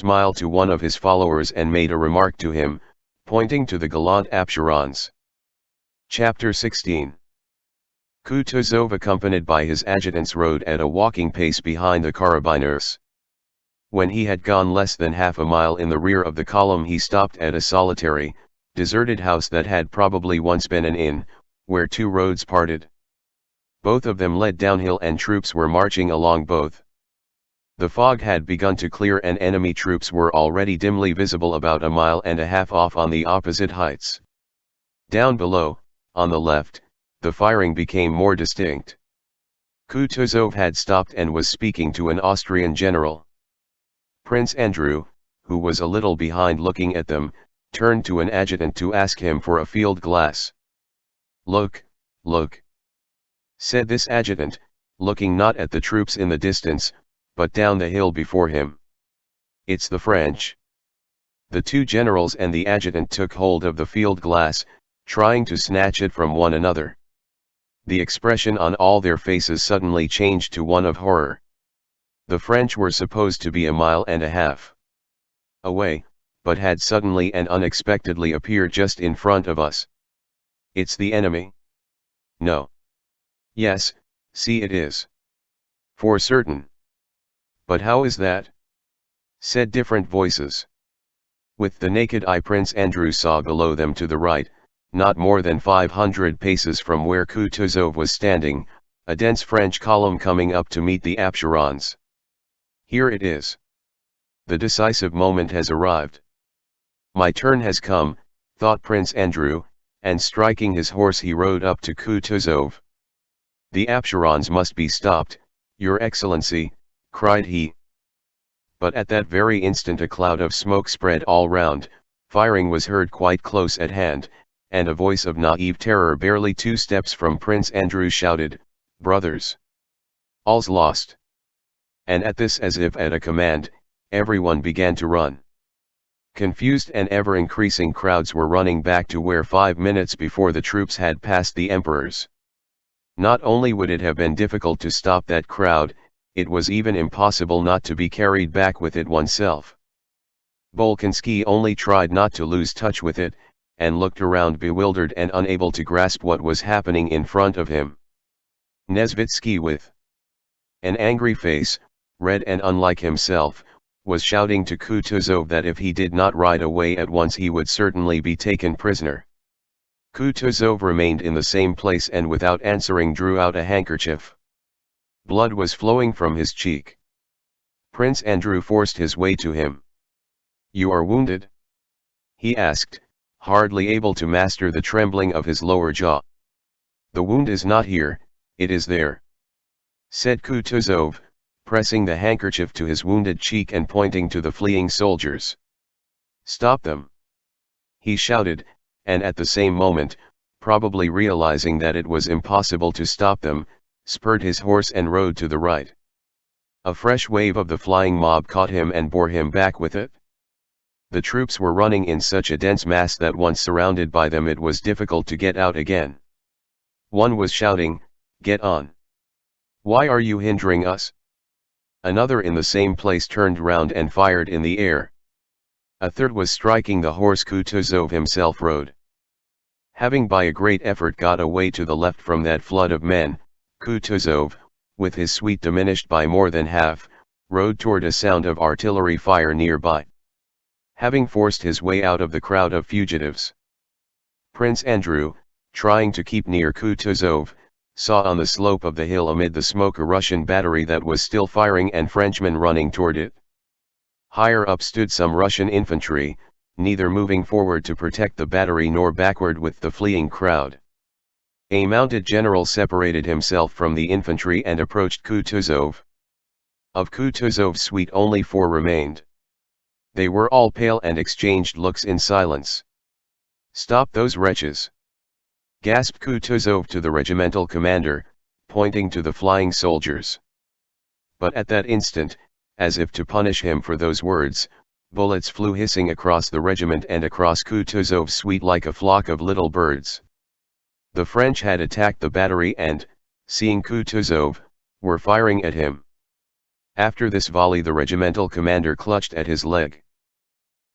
smiled to one of his followers and made a remark to him, pointing to the gallant adjutants. Chapter 16. Kutuzov, accompanied by his adjutants, rode at a walking pace behind the carabineers. When he had gone less than half a mile in the rear of the column, he stopped at a solitary, deserted house that had probably once been an inn, where two roads parted. Both of them led downhill and troops were marching along both. The fog had begun to clear and enemy troops were already dimly visible about a mile and a half off on the opposite heights. Down below, on the left, the firing became more distinct. Kutuzov had stopped and was speaking to an Austrian general. Prince Andrew, who was a little behind looking at them, turned to an adjutant to ask him for a field glass. "Look, look," said this adjutant, looking not at the troops in the distance, but down the hill before him. "It's the French." The two generals and the adjutant took hold of the field glass, trying to snatch it from one another. The expression on all their faces suddenly changed to one of horror. The French were supposed to be a mile and a half away, but had suddenly and unexpectedly appeared just in front of us. "It's the enemy." "No." "Yes, see it is." "For certain." "But how is that?" said different voices. With the naked eye Prince Andrew saw below them to the right, not more than 500 paces from where Kutuzov was standing, a dense French column coming up to meet the adjutants. "Here it is. The decisive moment has arrived. My turn has come," thought Prince Andrew, and striking his horse he rode up to Kutuzov. "The adjutants must be stopped, Your Excellency," cried he. But at that very instant a cloud of smoke spread all round, firing was heard quite close at hand, and a voice of naive terror barely 2 steps from Prince Andrew shouted, "Brothers! All's lost!" And at this, as if at a command, everyone began to run. Confused and ever-increasing crowds were running back to where 5 minutes before the troops had passed the emperors. Not only would it have been difficult to stop that crowd, it was even impossible not to be carried back with it oneself. Bolkonsky only tried not to lose touch with it, and looked around bewildered and unable to grasp what was happening in front of him. Nesvitsky, with an angry face, red and unlike himself, was shouting to Kutuzov that if he did not ride away at once he would certainly be taken prisoner. Kutuzov remained in the same place and without answering drew out a handkerchief. Blood was flowing from his cheek. Prince Andrew forced his way to him. "You are wounded?" he asked, hardly able to master the trembling of his lower jaw. "The wound is not here, it is there," said Kutuzov, pressing the handkerchief to his wounded cheek and pointing to the fleeing soldiers. "Stop them!" he shouted, and at the same moment, probably realizing that it was impossible to stop them, spurred his horse and rode to the right. A fresh wave of the flying mob caught him and bore him back with it. The troops were running in such a dense mass that once surrounded by them it was difficult to get out again. One was shouting, "Get on! Why are you hindering us?" Another in the same place turned round and fired in the air. A third was striking the horse Kutuzov himself rode. Having by a great effort got away to the left from that flood of men, Kutuzov, with his suite diminished by more than half, rode toward a sound of artillery fire nearby. Having forced his way out of the crowd of fugitives, Prince Andrew, trying to keep near Kutuzov, saw on the slope of the hill amid the smoke a Russian battery that was still firing and Frenchmen running toward it. Higher up stood some Russian infantry, neither moving forward to protect the battery nor backward with the fleeing crowd. A mounted general separated himself from the infantry and approached Kutuzov. Of Kutuzov's suite only 4 remained. They were all pale and exchanged looks in silence. "Stop those wretches!" gasped Kutuzov to the regimental commander, pointing to the flying soldiers. But at that instant, as if to punish him for those words, bullets flew hissing across the regiment and across Kutuzov's suite like a flock of little birds. The French had attacked the battery and, seeing Kutuzov, were firing at him. After this volley the regimental commander clutched at his leg.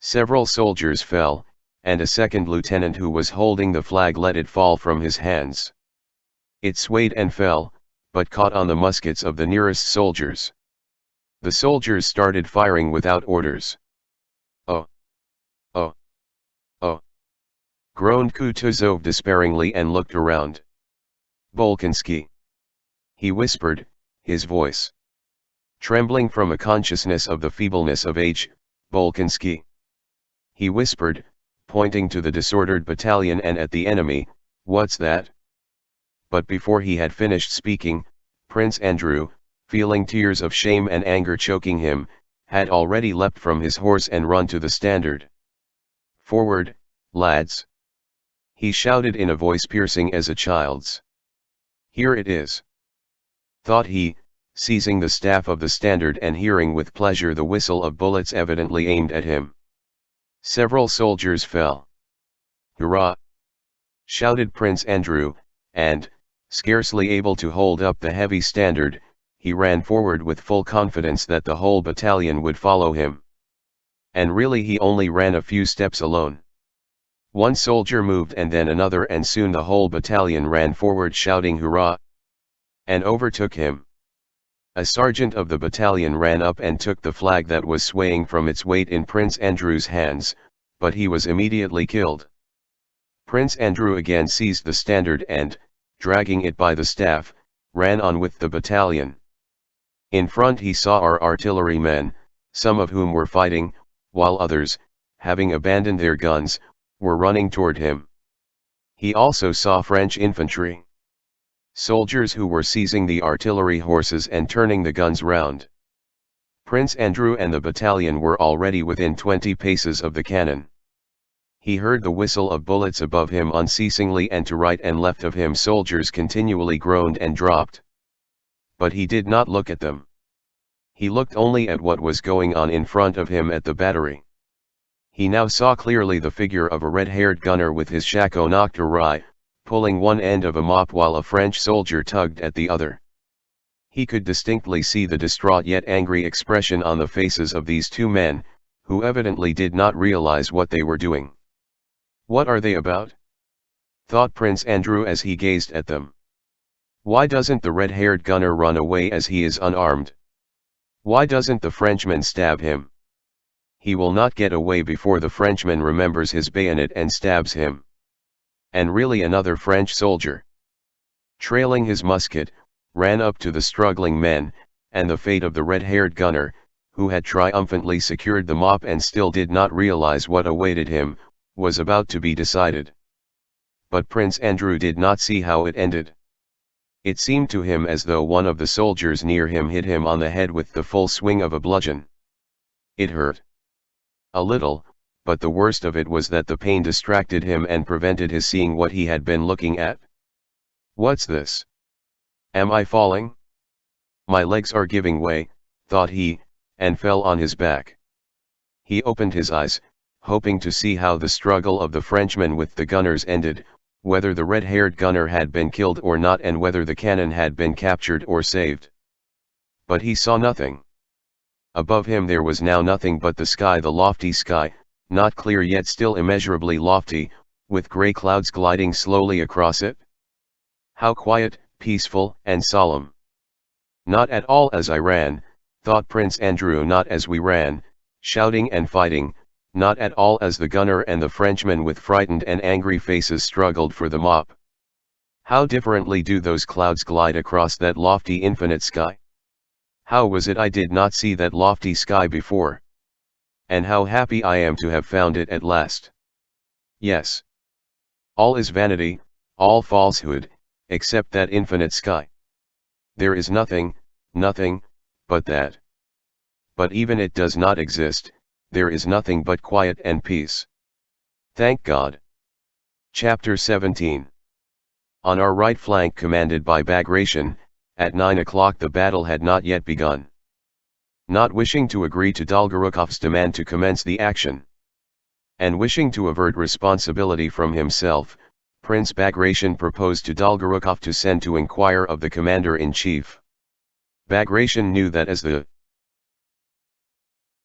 Several soldiers fell, and a second lieutenant who was holding the flag let it fall from his hands. It swayed and fell, but caught on the muskets of the nearest soldiers. The soldiers started firing without orders. "Oh! Oh! Oh!" groaned Kutuzov despairingly and looked around. "Bolkonsky!" he whispered, his voice trembling from a consciousness of the feebleness of age. "Bolkonsky!" he whispered, pointing to the disordered battalion and at the enemy. "What's that?" But before he had finished speaking, Prince Andrew, feeling tears of shame and anger choking him, had already leapt from his horse and run to the standard. "Forward, lads!" he shouted in a voice piercing as a child's. "Here it is!" thought he, seizing the staff of the standard and hearing with pleasure the whistle of bullets evidently aimed at him. Several soldiers fell. "Hurrah!" shouted Prince Andrew, and, scarcely able to hold up the heavy standard, he ran forward with full confidence that the whole battalion would follow him. And really he only ran a few steps alone. One soldier moved and then another, and soon the whole battalion ran forward shouting "Hurrah!" and overtook him. A sergeant of the battalion ran up and took the flag that was swaying from its weight in Prince Andrew's hands, but he was immediately killed. Prince Andrew again seized the standard and, dragging it by the staff, ran on with the battalion. In front he saw our artillerymen, some of whom were fighting, while others, having abandoned their guns, were running toward him. He also saw French infantry soldiers who were seizing the artillery horses and turning the guns round. Prince Andrew and the battalion were already within 20 paces of the cannon. He heard the whistle of bullets above him unceasingly, and to right and left of him soldiers continually groaned and dropped. But he did not look at them. He looked only at what was going on in front of him at the battery. He now saw clearly the figure of a red-haired gunner with his shako knocked awry, pulling one end of a mop while a French soldier tugged at the other. He could distinctly see the distraught yet angry expression on the faces of these two men, who evidently did not realize what they were doing. "What are they about?" thought Prince Andrew as he gazed at them. "Why doesn't the red-haired gunner run away as he is unarmed? Why doesn't the Frenchman stab him? He will not get away before the Frenchman remembers his bayonet and stabs him." And really another French soldier, trailing his musket, ran up to the struggling men, and the fate of the red-haired gunner, who had triumphantly secured the mop and still did not realize what awaited him, was about to be decided. But Prince Andrew did not see how it ended. It seemed to him as though one of the soldiers near him hit him on the head with the full swing of a bludgeon. It hurt a little, but the worst of it was that the pain distracted him and prevented his seeing what he had been looking at. "What's this? Am I falling? My legs are giving way," thought he, and fell on his back. He opened his eyes, hoping to see how the struggle of the Frenchmen with the gunners ended, whether the red-haired gunner had been killed or not, and whether the cannon had been captured or saved. But he saw nothing. Above him there was now nothing but the sky, the lofty sky, not clear yet still immeasurably lofty, with grey clouds gliding slowly across it. How quiet, peaceful, and solemn. Not at all as I ran, thought Prince Andrew, not as we ran, shouting and fighting, not at all as the gunner and the Frenchman with frightened and angry faces struggled for the mop. How differently do those clouds glide across that lofty infinite sky. How was it I did not see that lofty sky before? And how happy I am to have found it at last. Yes. All is vanity, all falsehood, except that infinite sky. There is nothing, nothing, but that. But even it does not exist, there is nothing but quiet and peace. Thank God. Chapter 17. On our right flank, commanded by Bagration, at 9 o'clock the battle had not yet begun. Not wishing to agree to Dolgorukov's demand to commence the action, and wishing to avert responsibility from himself, Prince Bagration proposed to Dolgorukov to send to inquire of the commander-in-chief. Bagration knew that as the